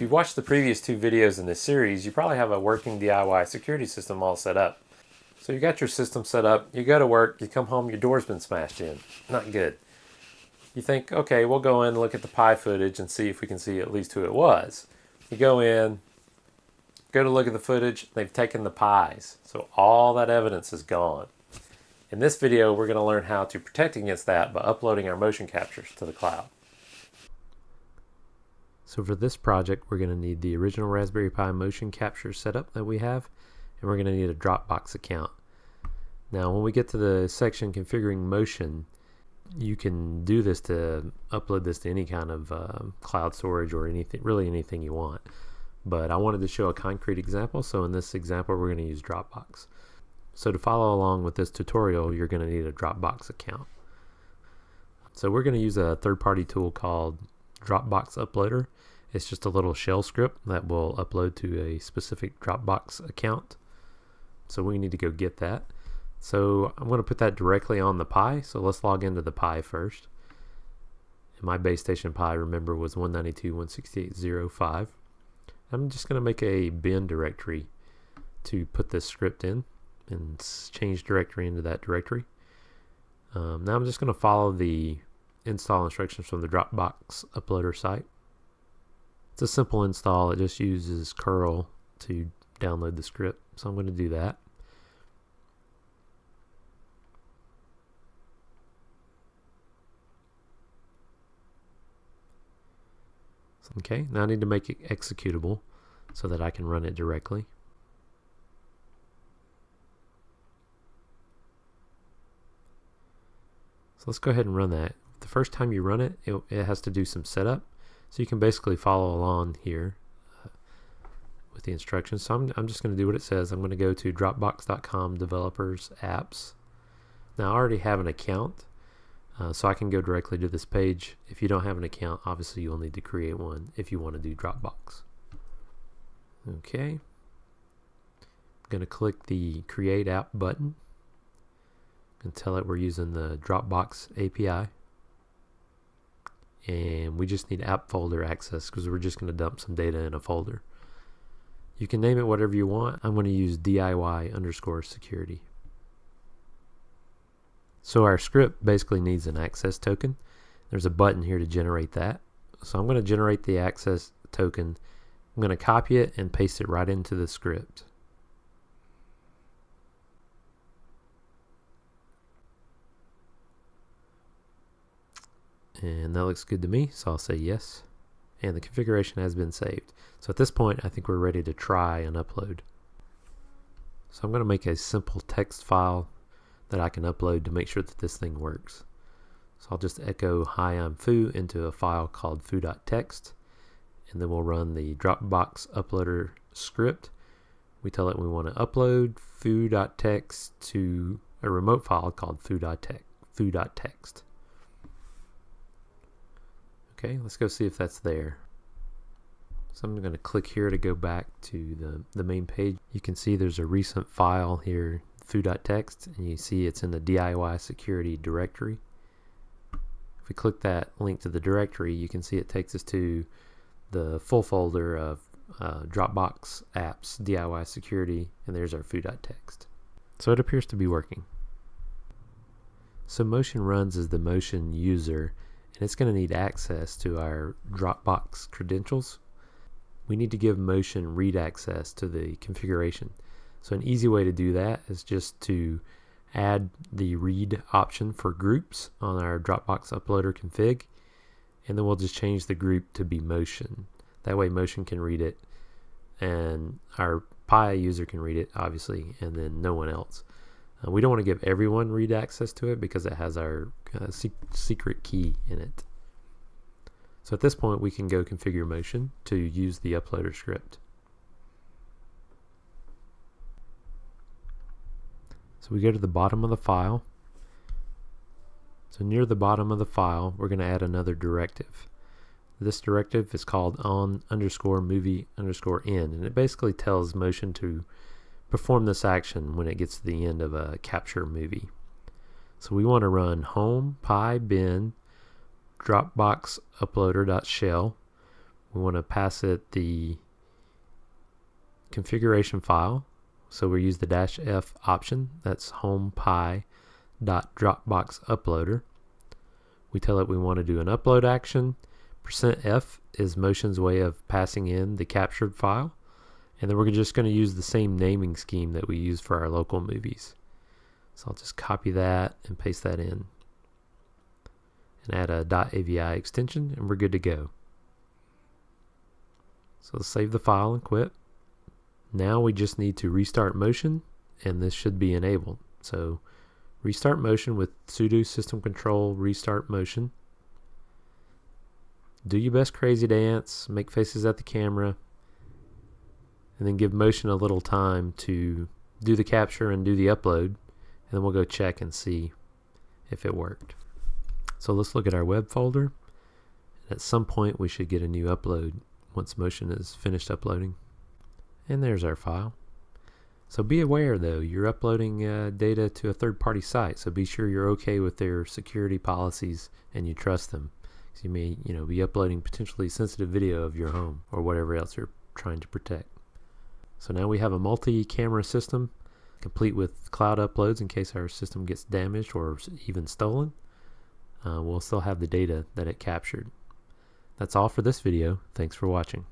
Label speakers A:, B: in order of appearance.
A: If you've watched the previous two videos in this series, you probably have a working DIY security system all set up. So you got your system set up, you go to work, you come home, your door's been smashed in. Not good. You think, okay, we'll go in and look at the Pi footage and see if we can see at least who it was. You go in, go to look at the footage, they've taken the Pis. So all that evidence is gone. In this video, we're going to learn how to protect against that by uploading our motion captures to the cloud. So for this project, we're going to need the original Raspberry Pi motion capture setup that we have, and we're going to need a Dropbox account. Now, when we get to the section configuring motion, you can do this to upload this to any kind of cloud storage or anything, really anything you want. But I wanted to show a concrete example, so in this example, we're going to use Dropbox. So to follow along with this tutorial, you're going to need a Dropbox account. So we're going to use a third-party tool called Dropbox Uploader. It's just a little shell script that will upload to a specific Dropbox account. So we need to go get that. So I'm going to put that directly on the Pi. So let's log into the Pi first. And my base station Pi, remember, was 192.168.0.5. I'm just going to make a bin directory to put this script in and change directory into that directory. Now I'm just going to follow the install instructions from the Dropbox uploader site. It's a simple install. It just uses curl to download the script. So I'm going to do that. Okay, now I need to make it executable so that I can run it directly. So let's go ahead and run that. The first time you run it, it has to do some setup. So you can basically follow along here with the instructions. So I'm just going to do what it says. I'm going to go to Dropbox.com Developers Apps. Now I already have an account, so I can go directly to this page. If you don't have an account, obviously you'll need to create one if you want to do Dropbox. Okay. I'm going to click the Create App button and tell it we're using the Dropbox API. And we just need app folder access because we're just going to dump some data in a folder. You can name it whatever you want. I'm going to use DIY_security. So our script basically needs an access token. There's a button here to generate that. So I'm going to generate the access token. I'm going to copy it and paste it right into the script. And that looks good to me, so I'll say yes. And the configuration has been saved. So at this point, I think we're ready to try and upload. So I'm going to make a simple text file that I can upload to make sure that this thing works. So I'll just echo hi, I'm foo into a file called foo.txt, and then we'll run the Dropbox uploader script. We tell it we want to upload foo.txt to a remote file called foo.txt. Okay, let's go see if that's there. So I'm going to click here to go back to the main page. You can see there's a recent file here, foo.txt, and you see it's in the DIY security directory. If we click that link to the directory, you can see it takes us to the full folder of Dropbox apps, DIY security, and there's our foo.txt. So it appears to be working. So Motion runs as the Motion user, and it's going to need access to our Dropbox credentials. We need to give Motion read access to the configuration. So an easy way to do that is just to add the read option for groups on our Dropbox uploader config, and then we'll just change the group to be Motion. That way Motion can read it, and our Pi user can read it, obviously, and then no one else. We don't want to give everyone read access to it because it has our secret key in it. So at this point we can go configure Motion to use the uploader script. So we go to the bottom of the file. So near the bottom of the file we're going to add another directive. This directive is called on_movie_in, and it basically tells Motion to perform this action when it gets to the end of a capture movie. So we want to run home pi bin Dropbox uploader.shell We want to pass it the configuration file. So we use the -F option. That's home.py.dropbox uploader. We tell it we want to do an upload action. %F is Motion's way of passing in the captured file. And then we're just going to use the same naming scheme that we use for our local movies. So I'll just copy that and paste that in. And add a .avi extension, and we're good to go. So let's save the file and quit. Now we just need to restart Motion, and this should be enabled. So restart Motion with sudo system control restart Motion. Do your best crazy dance, make faces at the camera, and then give Motion a little time to do the capture and do the upload, and then we'll go check and see if it worked. So let's look at our web folder. At some point we should get a new upload once Motion is finished uploading. And there's our file. So be aware though, you're uploading data to a third-party site, so be sure you're okay with their security policies and you trust them. So you may be uploading potentially sensitive video of your home or whatever else you're trying to protect. So now we have a multi-camera system complete with cloud uploads in case our system gets damaged or even stolen. We'll still have the data that it captured. That's all for this video. Thanks for watching.